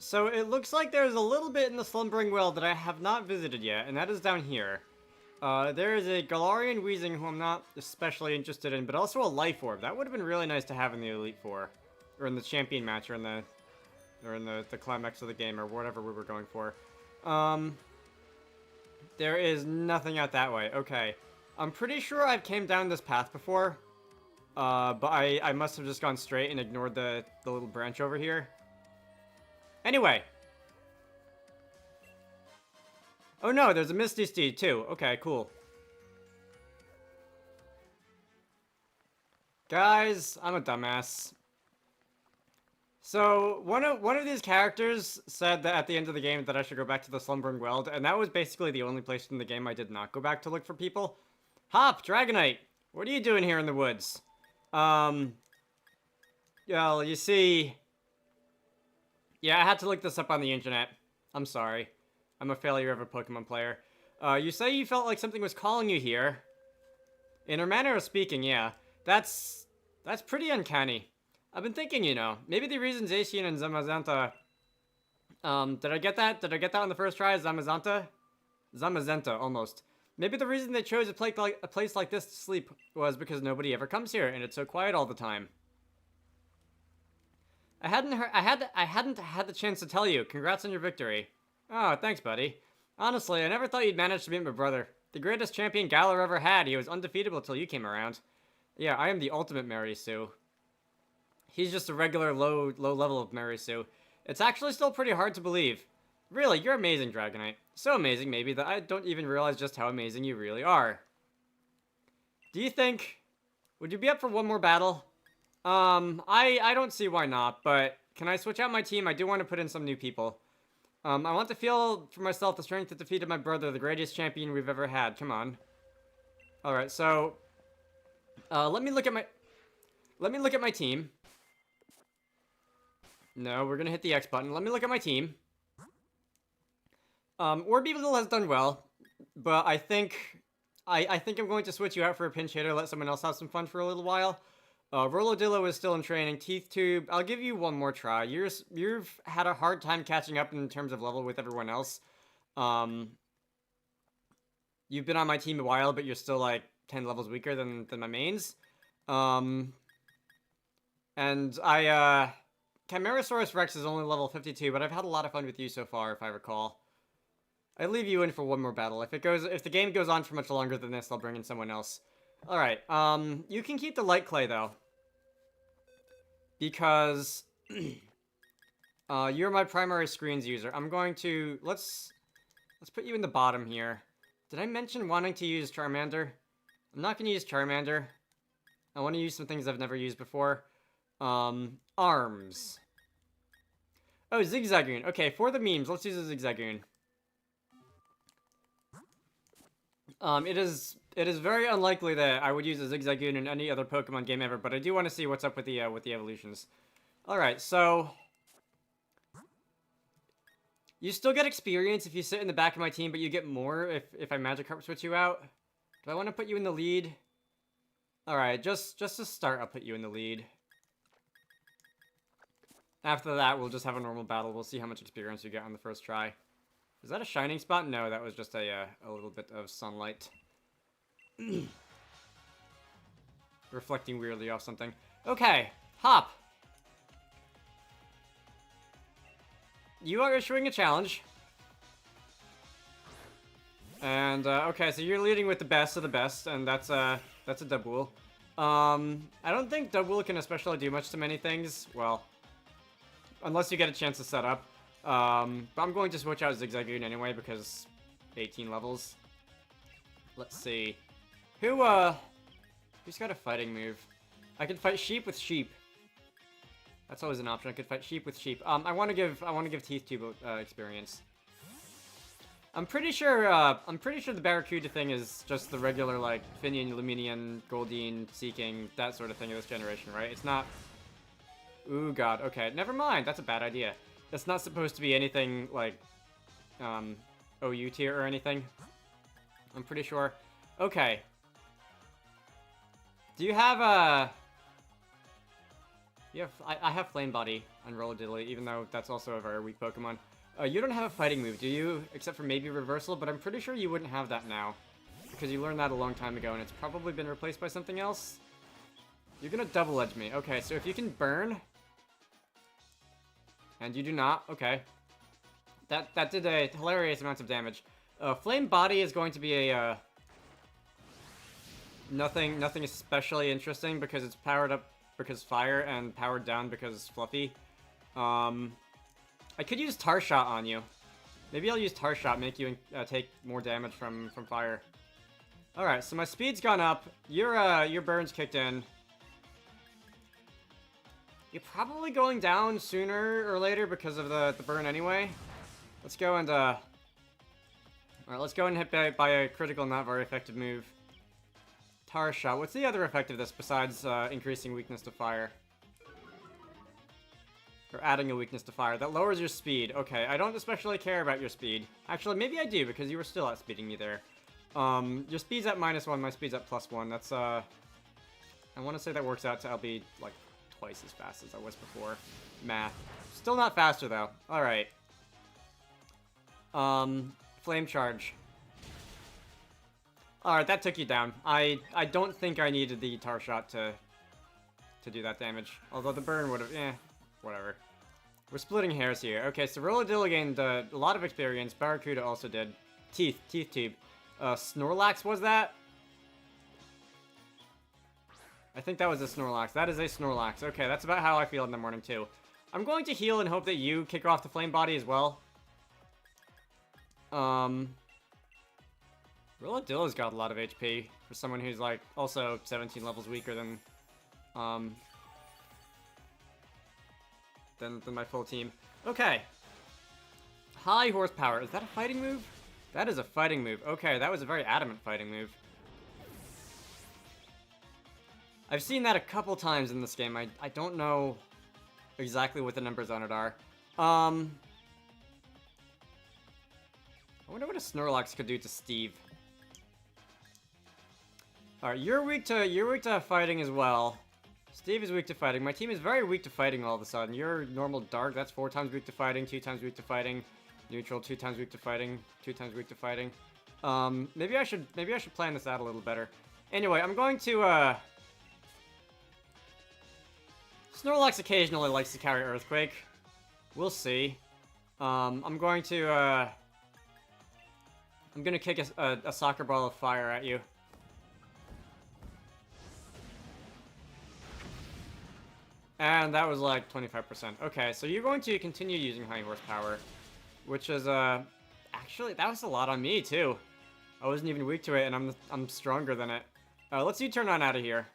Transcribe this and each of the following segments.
So it looks like there's a little bit in the Slumbering Weald that I have not visited yet, and that is down here. There is a Galarian Weezing who I'm not especially interested in, but also a Life Orb. That would have been really nice to have in the Elite Four. Or in the Champion match, or in the climax of the game, or whatever we were going for. There is nothing out that way. Okay. I'm pretty sure I've came down this path before. But I must have just gone straight and ignored the little branch over here. Anyway. Oh no, there's a Misty Steed too. Okay, cool. Guys, I'm a dumbass. So, one of these characters said that at the end of the game that I should go back to the Slumbering Weald, and that was basically the only place in the game I did not go back to look for people. Hop, Dragonite! What are you doing here in the woods? Well, you see... Yeah, I had to look this up on the internet. I'm sorry. I'm a failure of a Pokemon player. You say you felt like something was calling you here. In her manner of speaking, yeah. That's pretty uncanny. I've been thinking, you know, maybe the reason Zacian and Zamazenta... did I get that? Did I get that on the first try? Zamazenta? Zamazenta, almost. Maybe the reason they chose a place like this to sleep was because nobody ever comes here, and it's so quiet all the time. I hadn't had the chance to tell you. Congrats on your victory. Oh, thanks, buddy. Honestly, I never thought you'd manage to beat my brother. The greatest champion Galar ever had. He was undefeatable till you came around. Yeah, I am the ultimate Mary Sue. He's just a regular low level of Mary Sue. It's actually still pretty hard to believe. Really, you're amazing, Dragonite. So amazing, maybe, that I don't even realize just how amazing you really are. Do you think... Would you be up for one more battle? I don't see why not, but can I switch out my team? I do want to put in some new people. I want to feel for myself the strength that defeated my brother, the greatest champion we've ever had. Come on. Alright, so... let me look at my team. No, we're gonna hit the X button. Let me look at my team. Orbeetle has done well, but I think I'm going to switch you out for a pinch hitter, let someone else have some fun for a little while. Rolodillo is still in training. Teeth Tube, I'll give you one more try. You've had a hard time catching up in terms of level with everyone else. You've been on my team a while, but you're still like 10 levels weaker than my mains. And Camarasaurus Rex is only level 52, but I've had a lot of fun with you so far, if I recall. I leave you in for one more battle. If the game goes on for much longer than this, I'll bring in someone else. Alright, you can keep the Light Clay, though. Because, you're my primary screens user. I'm going to, let's put you in the bottom here. Did I mention wanting to use Charmander? I'm not going to use Charmander. I want to use some things I've never used before. Arms. Oh, Zigzagoon. Okay, for the memes, let's use a Zigzagoon. It is very unlikely that I would use a Zigzagoon in any other Pokemon game ever, but I do want to see what's up with the evolutions. Alright, so... You still get experience if you sit in the back of my team, but you get more if I Magikarp switch you out. Do I want to put you in the lead? Alright, just to start, I'll put you in the lead. After that, we'll just have a normal battle. We'll see how much experience you get on the first try. Is that a shining spot? No, that was just a little bit of sunlight. Reflecting weirdly off something. Okay, Hop. You are issuing a challenge. And, okay, so you're leading with the best of the best, and that's a Dubwool. I don't think Dubwool can especially do much to many things. Well, unless you get a chance to set up. But I'm going to switch out Zigzagoon anyway, because 18 levels. Let's see. Who's got a fighting move? I could fight sheep with sheep. That's always an option. I could fight sheep with sheep. I want to give Teeth Tube experience. I'm pretty sure the Barracuda thing is just the regular, like, Finian, Luminian, Goldeen, Seeking, that sort of thing of this generation, right? It's not... Ooh, God. Okay, never mind. That's a bad idea. It's not supposed to be anything, like, OU tier or anything. I'm pretty sure. Okay. Do you have a... You have, I have Flame Body on Rolladilly, even though that's also a very weak Pokemon. You don't have a fighting move, do you? Except for maybe Reversal, but I'm pretty sure you wouldn't have that now. Because you learned that a long time ago, and it's probably been replaced by something else. You're gonna Double Edge me. Okay, so if you can Burn... And you do not, okay. That did a hilarious amount of damage. Flame Body is going to be a, nothing especially interesting because it's powered up because Fire and powered down because Fluffy. I could use Tar Shot on you. Maybe I'll use Tar Shot, make you take more damage from Fire. Alright, so my speed's gone up. Your burn's kicked in. You're probably going down sooner or later because of the burn anyway. Let's go and, Alright, let's go and hit by a critical, not very effective move. Tar Shot. What's the other effect of this besides increasing weakness to fire? Or adding a weakness to fire. That lowers your speed. Okay, I don't especially care about your speed. Actually, maybe I do, because you were still outspeeding me there. Your speed's at -1, my speed's at +1. That's, I want to say that works out to I'll be, like, twice as fast as I was before. Math. Still not faster, though. Alright. Flame Charge. Alright, that took you down. I don't think I needed the Tar Shot to do that damage. Although the burn would have, whatever. We're splitting hairs here. Okay, so Rolladillo gained a lot of experience. Barracuda also did. Teeth Tube. Snorlax was that? I think that was a Snorlax. That is a Snorlax. Okay, that's about how I feel in the morning, too. I'm going to heal and hope that you kick off the Flame Body as well. Rolladillo's got a lot of HP for someone who's, like, also 17 levels weaker than my full team. Okay. High Horsepower. Is that a fighting move? That is a fighting move. Okay, that was a very adamant fighting move. I've seen that a couple times in this game. I don't know exactly what the numbers on it are. I wonder what a Snorlax could do to Steve. Alright, you're weak to fighting as well. Steve is weak to fighting. My team is very weak to fighting all of a sudden. You're normal dark, that's 4 times weak to fighting, 2 times weak to fighting. Neutral, 2 times weak to fighting, 2 times weak to fighting. Maybe I should plan this out a little better. Anyway, I'm going to, Snorlax occasionally likes to carry Earthquake. We'll see. I'm gonna kick a soccer ball of fire at you. And that was like 25%. Okay, so you're going to continue using high horsepower, which is, actually, that was a lot on me, too. I wasn't even weak to it, and I'm stronger than it. Let's U-turn on out of here.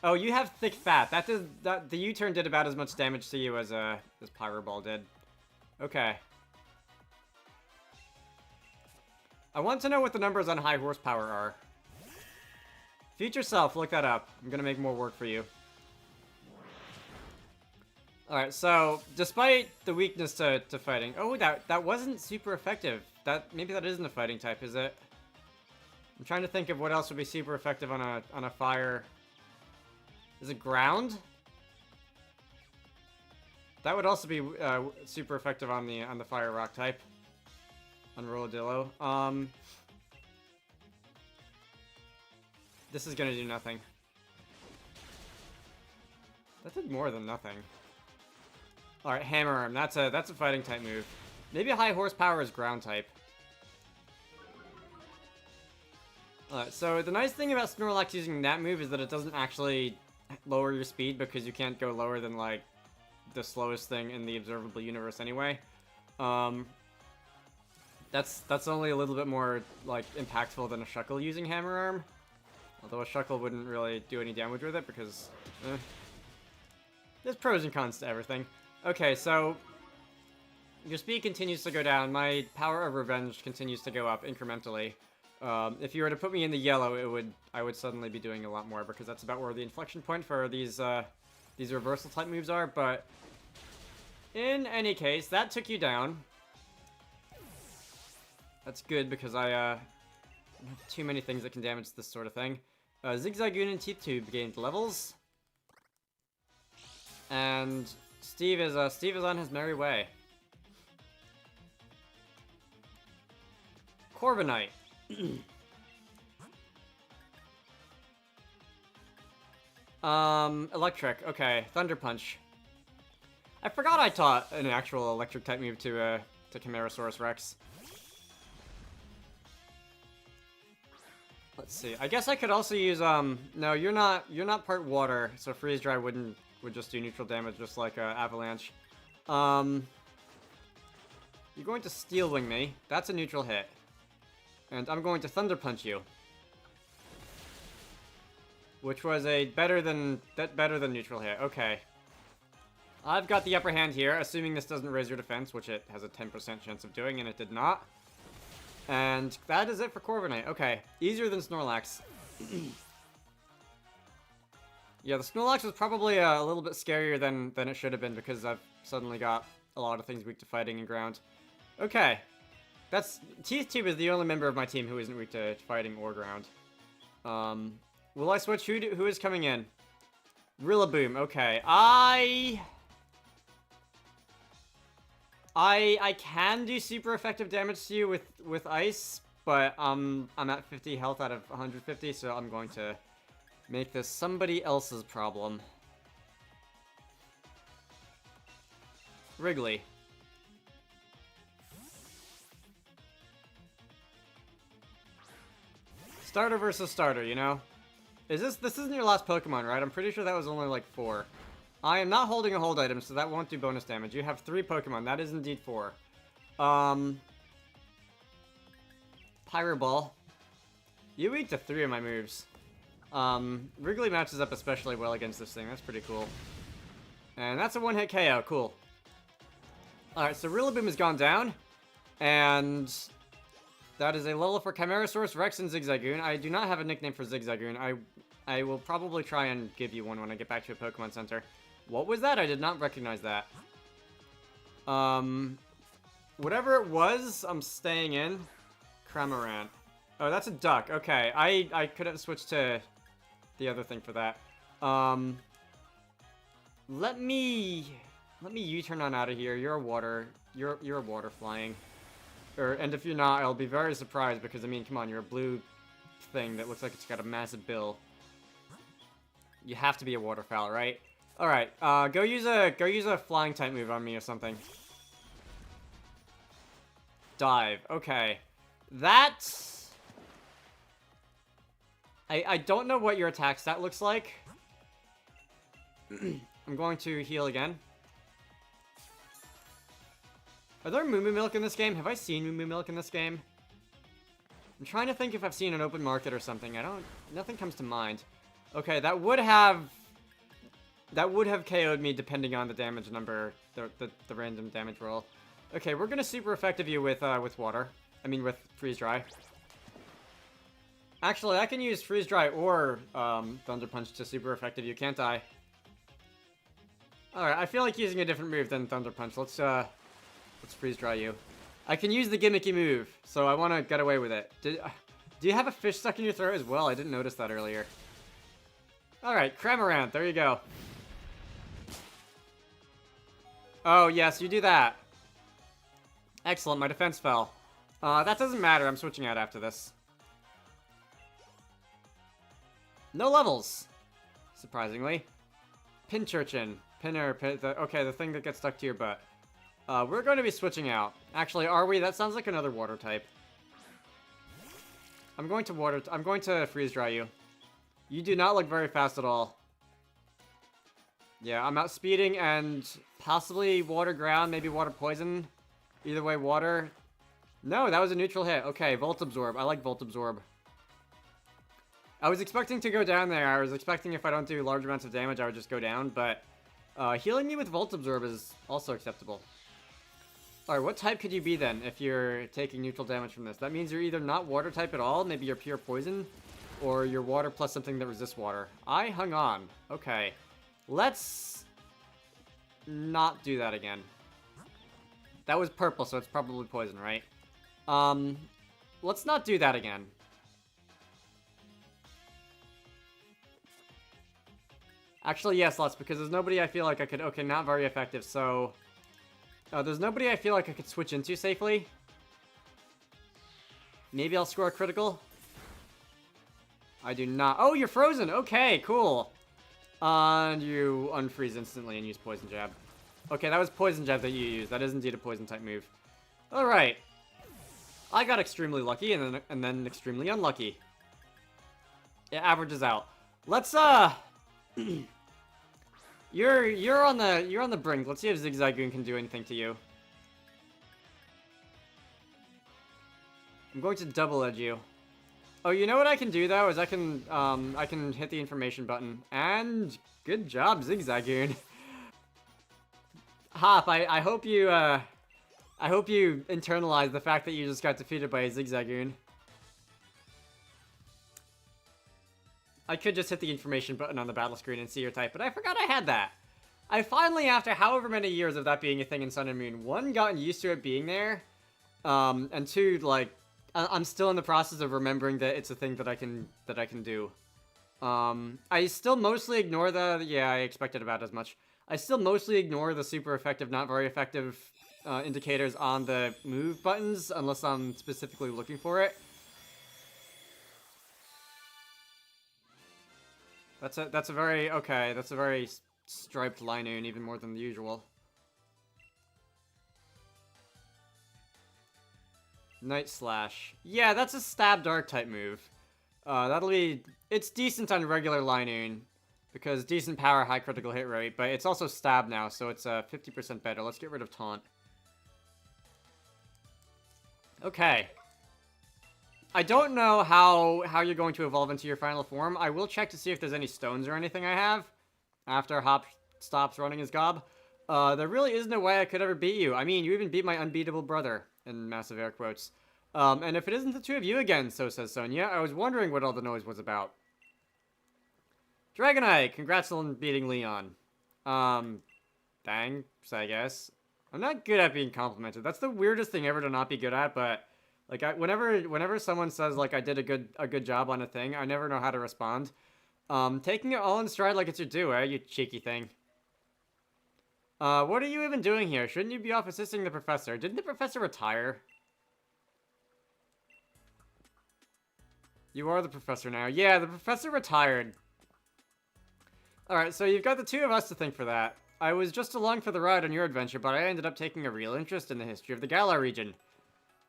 Oh, you have thick fat. The U-turn did about as much damage to you as Pyro Ball did. Okay. I want to know what the numbers on high horsepower are. Future self, look that up. I'm gonna make more work for you. Alright, so, despite the weakness to fighting... Oh, that wasn't super effective. Maybe that isn't a fighting type, is it? I'm trying to think of what else would be super effective on a fire... Is it ground? That would also be super effective on the fire rock type. On Rolladillo. This is gonna do nothing. That did more than nothing. Alright, Hammer Arm. That's a fighting type move. Maybe a high horsepower is ground type. Alright, so the nice thing about Snorlax using that move is that it doesn't actually lower your speed because you can't go lower than, like, the slowest thing in the observable universe anyway. That's only a little bit more, like, impactful than a Shuckle using Hammer Arm. Although a Shuckle wouldn't really do any damage with it because, there's pros and cons to everything. Okay, so your speed continues to go down. My power of revenge continues to go up incrementally. If you were to put me in the yellow, I would suddenly be doing a lot more because that's about where the inflection point for these reversal type moves are. But in any case, that took you down. That's good because I have too many things that can damage this sort of thing. Zigzagoon and Teeth Tube gained levels. And Steve is on his merry way. Corviknight. Electric. Okay, Thunder Punch. I forgot I taught an actual electric type move to Camarasaurus Rex. Let's see. I guess I could also use no, you're not part water, so Freeze Dry would just do neutral damage just like Avalanche. You're going to Steel Wing me. That's a neutral hit. And I'm going to Thunder Punch you. Which was a better than neutral hit. Okay. I've got the upper hand here, assuming this doesn't raise your defense, which it has a 10% chance of doing, and it did not. And that is it for Corviknight. Okay, easier than Snorlax. Yeah, the Snorlax was probably a little bit scarier than it should have been, because I've suddenly got a lot of things weak to fighting and ground. Okay. Teeth Tube is the only member of my team who isn't weak to fighting or ground. Will I switch? Who is coming in? Rillaboom. Okay. I can do super effective damage to you with ice, but I'm at 50 health out of 150, so I'm going to make this somebody else's problem. Wrigley. Starter versus starter, you know? This isn't your last Pokemon, right? I'm pretty sure that was only like 4. I am not holding a hold item, so that won't do bonus damage. You have 3 Pokemon. That is indeed 4. Pyro Ball. You weak to 3 of my moves. Wrigley matches up especially well against this thing. That's pretty cool. And that's a one-hit KO. Cool. Alright, so Rillaboom has gone down. And that is a level for Camarasaurus Rex and Zigzagoon. I do not have a nickname for Zigzagoon. I will probably try and give you one when I get back to a Pokemon Center. What was that? I did not recognize that. Whatever it was, I'm staying in. Cramorant. Oh, that's a duck. Okay, I could have switched to the other thing for that. Let me U-turn on out of here. You're a water flying. And if you're not, I'll be very surprised because, I mean, come on, you're a blue thing that looks like it's got a massive bill. You have to be a waterfowl, right? Alright, go use a flying type move on me or something. Dive. Okay. That's... I don't know what your attack stat looks like. I'm going to heal again. Are there Moo Moo Milk in this game? Have I seen Moo Moo Milk in this game? I'm trying to think if I've seen an open market or something. Nothing comes to mind. Okay, that would have KO'd me depending on the damage number, the random damage roll. Okay, we're gonna super effective you with water. I mean with Freeze Dry. Actually, I can use Freeze Dry or Thunder Punch to super effective you, can't I? Alright, I feel like using a different move than Thunder Punch. Let's Freeze Dry you. I can use the gimmicky move, so I want to get away with it. Do you have a fish stuck in your throat as well? I didn't notice that earlier. Alright, Cramorant, there you go. Oh, yes, you do that. Excellent, my defense fell. That doesn't matter, I'm switching out after this. No levels! Surprisingly. Pinchurchin. Okay, the thing that gets stuck to your butt. We're going to be switching out. Actually, are we? That sounds like another water type. I'm going to Freeze Dry you. You do not look very fast at all. Yeah, I'm outspeeding and possibly water ground, maybe water poison. Either way, water. No, that was a neutral hit. Okay, Volt Absorb. I like Volt Absorb. I was expecting to go down there. I was expecting if I don't do large amounts of damage, I would just go down, but healing me with Volt Absorb is also acceptable. Alright, what type could you be then if you're taking neutral damage from this? That means you're either not water type at all, maybe you're pure poison, or you're water plus something that resists water. I hung on. Okay. Let's not do that again. That was purple, so it's probably poison, right? Let's not do that again. Actually, yes, Lutz, because there's nobody I feel like I could... Okay, not very effective, so... there's nobody I feel like I could switch into safely. Maybe I'll score a critical. I do not... Oh, you're frozen! Okay, cool. And you unfreeze instantly and use Poison Jab. Okay, that was Poison Jab that you used. That is indeed a Poison-type move. Alright. I got extremely lucky and then extremely unlucky. It averages out. Let's, You're on the brink. Let's see if Zigzagoon can do anything to you. I'm going to double edge you. Oh, you know what I can do though is I can hit the information button. And good job, Zigzagoon. Hop, I hope you internalize the fact that you just got defeated by a Zigzagoon. I could just hit the information button on the battle screen and see your type, but I forgot I had that. I finally, after however many years of that being a thing in Sun and Moon, one, gotten used to it being there, and two, like, I'm still in the process of remembering that it's a thing that I can do. I still mostly ignore yeah, I expected about as much. I still mostly ignore the super effective, not very effective indicators on the move buttons, unless I'm specifically looking for it. That's a very striped Linoon, even more than the usual. Night Slash. Yeah, that's a stab dart type move. It's decent on regular Linoon, because decent power, high critical hit rate, but it's also stab now, so it's 50% better. Let's get rid of Taunt. Okay. I don't know how you're going to evolve into your final form. I will check to see if there's any stones or anything I have after Hop stops running his gob. There really is no way I could ever beat you. I mean, you even beat my unbeatable brother, in massive air quotes. And if it isn't the two of you again, so says Sonia, I was wondering what all the noise was about. Dragonite, congrats on beating Leon. Thanks, I guess. I'm not good at being complimented. That's the weirdest thing ever to not be good at, but... Like, whenever someone says, like, I did a good job on a thing, I never know how to respond. Taking it all in stride like it's your due, you cheeky thing. What are you even doing here? Shouldn't you be off assisting the professor? Didn't the professor retire? You are the professor now. Yeah, the professor retired. Alright, so you've got the two of us to thank for that. I was just along for the ride on your adventure, but I ended up taking a real interest in the history of the Galar region.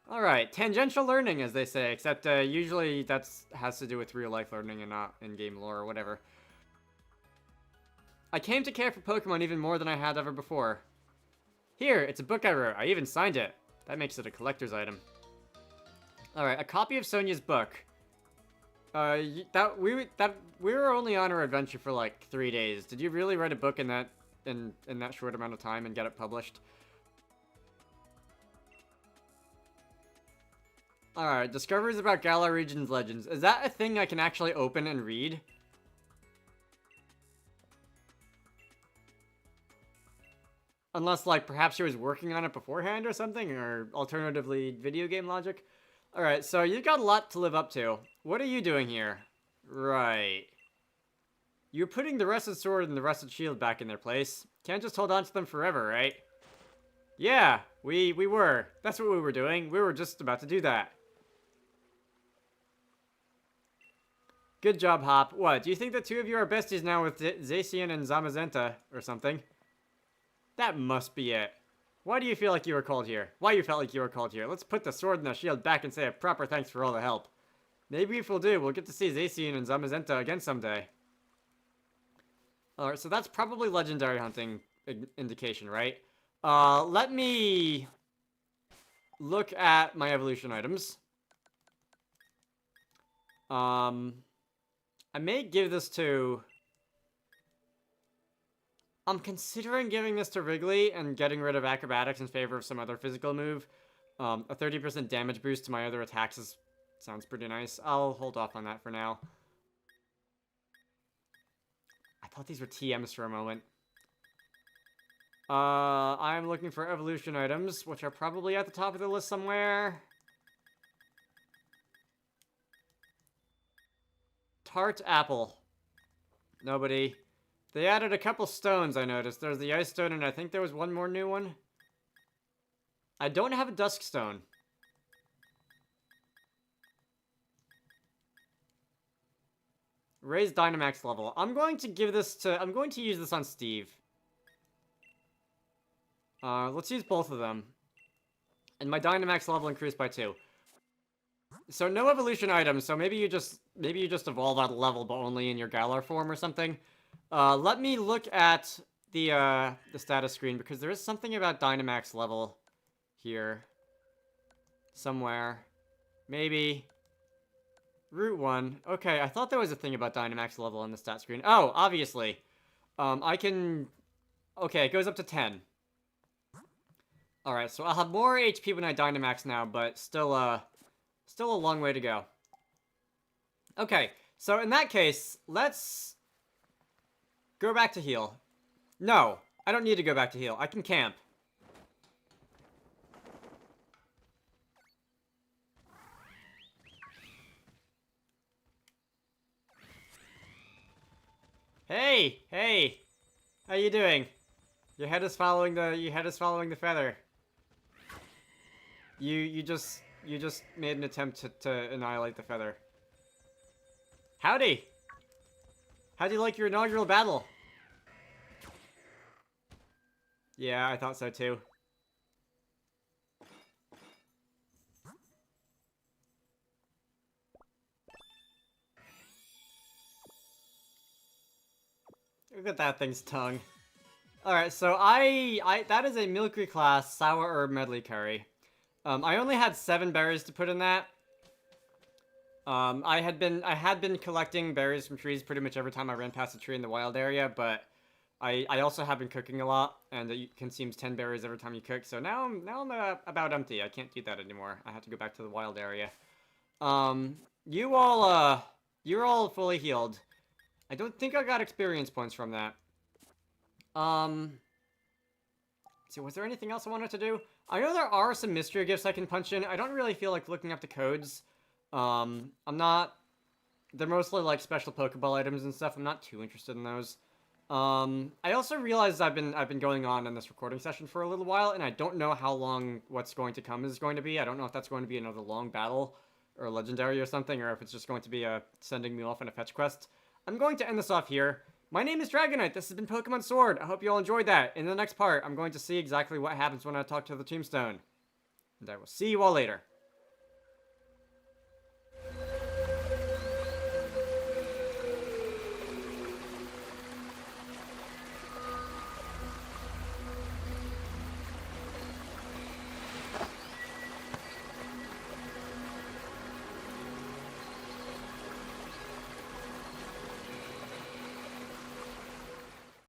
Alright, tangential learning, as they say, except usually that has to do with real-life learning and not in-game lore or whatever. I came to care for Pokemon even more than I had ever before. Here, it's a book I wrote. I even signed it. That makes it a collector's item. Alright, a copy of Sonia's book. We were only on our adventure for like 3 days. Did you really write a book in that short amount of time and get it published? Alright, discoveries about Galar region's legends. Is that a thing I can actually open and read? Unless, like, perhaps she was working on it beforehand or something, or alternatively, video game logic. Alright, so you've got a lot to live up to. What are you doing here? Right. You're putting the Rusted Sword and the Rusted Shield back in their place. Can't just hold on to them forever, right? Yeah, we were. That's what we were doing. We were just about to do that. Good job, Hop. What, do you think the two of you are besties now with Zacian and Zamazenta or something? That must be it. Why do you feel like you were called here? Why you felt like you were called here? Let's put the sword and the shield back and say a proper thanks for all the help. Maybe if we'll do, we'll get to see Zacian and Zamazenta again someday. Alright, so that's probably legendary hunting indication, right? Let me look at my evolution items. I may give this to... I'm considering giving this to Wrigley and getting rid of acrobatics in favor of some other physical move. A 30% damage boost to my other attacks sounds pretty nice. I'll hold off on that for now. I thought these were TMs for a moment. I'm looking for evolution items, which are probably at the top of the list somewhere. Tart apple. Nobody. They added a couple stones, I noticed. There's the ice stone, and I think there was one more new one. I don't have a dusk stone. Raise Dynamax level. I'm going to use this on Steve. Let's use both of them. And my Dynamax level increased by 2. So no evolution items, so maybe you just evolve out of level, but only in your Galar form or something. Let me look at the status screen, because there is something about Dynamax level here. Somewhere. Maybe. Route 1. Okay, I thought there was a thing about Dynamax level on the stat screen. Oh, obviously. I can... Okay, it goes up to 10. Alright, so I'll have more HP when I Dynamax now, but still a long way to go. Okay, so in that case, let's go back to heal. No, I don't need to go back to heal. I can camp. Hey, hey, how you doing? Your head is following the feather. You just made an attempt to annihilate the feather. Howdy! How'd you like your inaugural battle? Yeah, I thought so too. Look at that thing's tongue. Alright, so that is a Milky class sour herb medley curry. I only had 7 berries to put in that. I had been collecting berries from trees pretty much every time I ran past a tree in the wild area, but I also have been cooking a lot, and it consumes 10 berries every time you cook, so now I'm about empty. I can't do that anymore. I have to go back to the wild area. You're all fully healed. I don't think I got experience points from that. So was there anything else I wanted to do? I know there are some mystery gifts I can punch in. I don't really feel like looking up the codes. They're mostly like special Pokeball items and stuff. I'm not too interested in those. I also realized I've been going on in this recording session for a little while, and I don't know how long what's going to come is going to be. I don't know if that's going to be another long battle, or legendary or something, or if it's just going to be sending me off on a fetch quest. I'm going to end this off here. My name is Dragonite. This has been Pokemon Sword. I hope you all enjoyed that. In the next part, I'm going to see exactly what happens when I talk to the Tombstone. And I will see you all later.